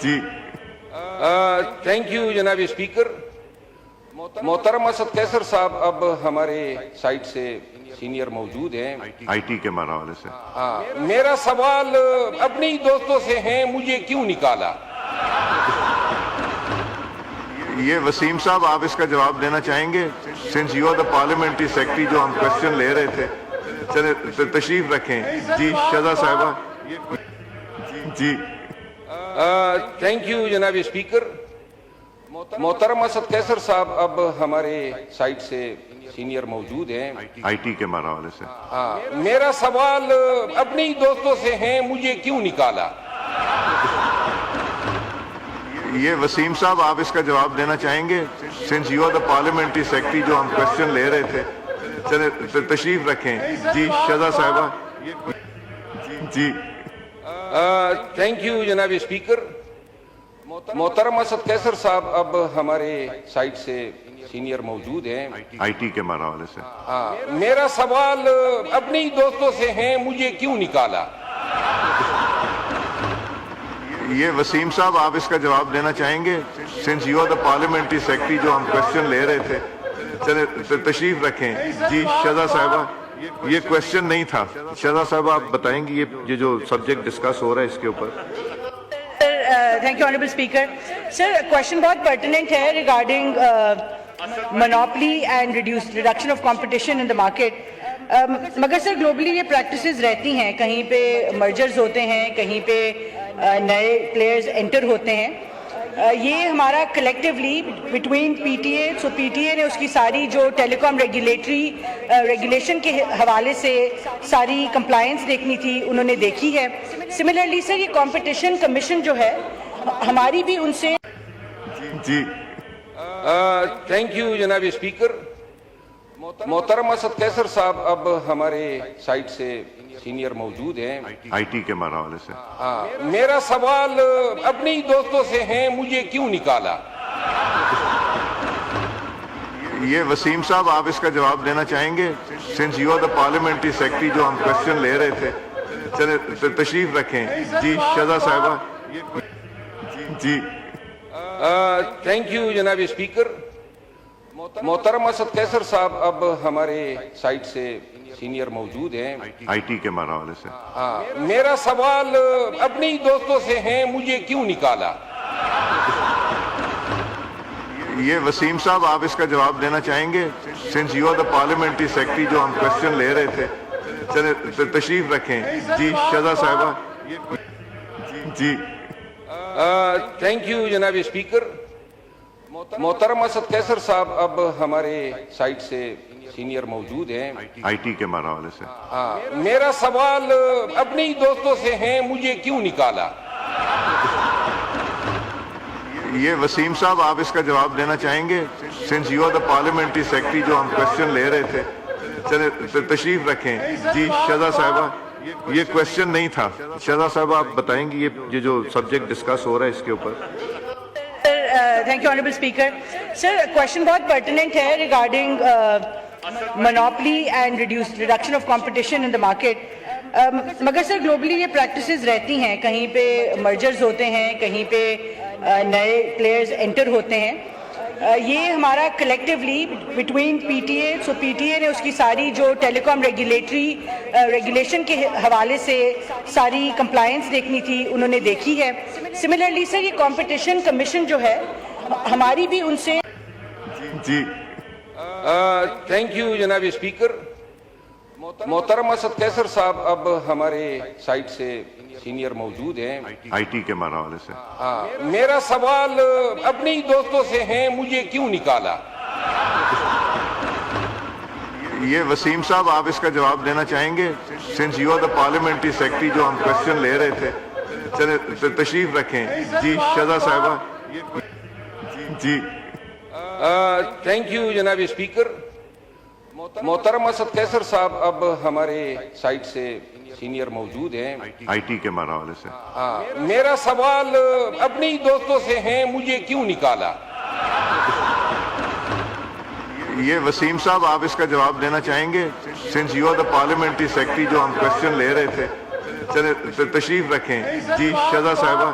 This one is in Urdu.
جی تھینک یو جناب اسپیکر. محترم اسد قیصر صاحب اب ہمارے سائٹ سے سینئر موجود ہیں. آئی ٹی کے حوالے سے میرا سوال اپنے ہی دوستوں سے ہیں، مجھے کیوں نکالا؟ یہ وسیم صاحب آپ اس کا جواب دینا چاہیں گے؟ Since you are the parliamentary secretary, جو ہم کوشچن لے رہے تھے. چلے تشریف رکھیں. جی شہزاد صاحبہ. جی تھینک یو جناب اسپیکر. محترم اسد قیصر صاحب اب ہمارے سائٹ سے سینئر موجود ہیں. آئی ٹی کے حوالے سے میرا سوال اپنے ہی دوستوں سے ہیں، مجھے کیوں نکالا؟ یہ وسیم صاحب آپ اس کا جواب دینا چاہیں گے؟ Since you are the parliamentary secretary, جو ہم کوشچن لے رہے تھے. چلے تشریف رکھیں. جی شہزاد صاحبہ. جی تھینک یو جناب اسپیکر. محترم اسد قیصر صاحب اب ہمارے سائٹ سے سینئر موجود ہیں. آئی ٹی کے حوالے سے میرا سوال اپنے ہی دوستوں سے ہیں، مجھے کیوں نکالا؟ یہ وسیم صاحب آپ اس کا جواب دینا چاہیں گے؟ Since you are the parliamentary secretary, جو ہم کوشچن لے رہے تھے. چلے تشریف رکھیں. جی شہزاد صاحبہ. یہ کوشچن نہیں تھا. شہزاد صاحبہ آپ بتائیں گی یہ جو سبجیکٹ ڈسکس ہو رہا ہے اس کے اوپر. Thank you honourable speaker. Sir question بہت پرٹیننٹ ہے regarding monopoly and reduction of competition in the market. مگر سر گلوبلی یہ پریکٹسز رہتی ہیں، کہیں پہ مرجرز ہوتے ہیں، کہیں پہ نئے پلیئرز انٹر ہوتے ہیں. یہ ہمارا collectively between P T A, so P T A نے اس کی ساری جو ٹیلی کام ریگولیشن کے حوالے سے ساری کمپلائنس دیکھنی تھی، انہوں نے دیکھی ہے. سملرلی سر یہ کمپٹیشن کمیشن جو ہے ہماری بھی ان سے. جی تھینک یو جناب اسپیکر. محترم اسد قیصر صاحب اب ہمارے سائٹ سے سینئر موجود ہیں. آئی ٹی کے حوالے سے میرا سوال اپنے ہی دوستوں سے ہیں، مجھے کیوں نکالا؟ یہ وسیم صاحب آپ اس کا جواب دینا چاہیں گے؟ Since you are the parliamentary secretary, جو ہم کوشچن لے رہے تھے. چلے تشریف رکھیں. جی شہزاد صاحبہ. جی تھینک یو جناب اسپیکر. محترم اسد قیصر صاحب اب ہمارے سائٹ سے سینئر موجود ہیں. آئی ٹی کے حوالے سے میرا سوال اپنے ہی دوستوں سے ہیں، مجھے کیوں نکالا؟ یہ وسیم صاحب آپ اس کا جواب دینا چاہیں گے؟ Since you are the parliamentary secretary, جو ہم کوشچن لے رہے تھے. چلے تشریف رکھیں. جی شہزاد صاحبہ. جی تھینک یو جناب اسپیکر. محترم اسد قیصر صاحب اب ہمارے سائٹ سے سینئر موجود ہیں. آئی ٹی کے حوالے سے میرا سوال اپنے ہی دوستوں سے ہیں، مجھے کیوں نکالا؟ یہ وسیم صاحب آپ اس کا جواب دینا چاہیں گے؟ Since you are the parliamentary secretary, جو ہم کوشچن لے رہے تھے. چلے تشریف رکھیں. جی شہزاد صاحبہ. یہ کوشچن نہیں تھا. شہزاد صاحبہ آپ بتائیں گی یہ جو سبجیکٹ ڈسکس ہو رہا ہے اس کے اوپر. Thank you honourable speaker. Sir question بہت پرٹیننٹ ہے regarding monopoly and reduction of competition in the market. مگر سر گلوبلی یہ پریکٹسز رہتی ہیں، کہیں پہ مرجرز ہوتے ہیں، کہیں پہ نئے پلیئرز انٹر ہوتے ہیں. یہ ہمارا collectively between P T A, so P T A نے اس کی ساری جو ٹیلی کام ریگولیشن کے حوالے سے ساری کمپلائنس دیکھنی تھی، انہوں نے دیکھی ہے. سملرلی سر یہ کمپٹیشن کمیشن جو ہے ہماری بھی ان سے. جی تھینک یو جناب اسپیکر. محترم اسد قیصر صاحب اب ہمارے سائٹ سے سینئر موجود ہیں. آئی ٹی کے حوالے سے میرا سوال اپنے ہی دوستوں سے ہیں، مجھے کیوں نکالا؟ یہ وسیم صاحب آپ اس کا جواب دینا چاہیں گے؟ Since you are the parliamentary secretary, جو ہم کوشچن لے رہے تھے. چلے تشریف رکھیں. جی شہزاد صاحبہ. جی تھینک یو جناب اسپیکر. محترم اسد قیصر صاحب اب ہمارے سائٹ سے سینئر موجود ہیں. آئی ٹی کے حوالے سے میرا سوال اپنے ہی دوستوں سے ہیں، مجھے کیوں نکالا؟ یہ وسیم صاحب آپ اس کا جواب دینا چاہیں گے؟ Since you are the parliamentary secretary, جو ہم کوشچن لے رہے تھے. چلے تشریف رکھیں. جی شہزاد صاحبہ.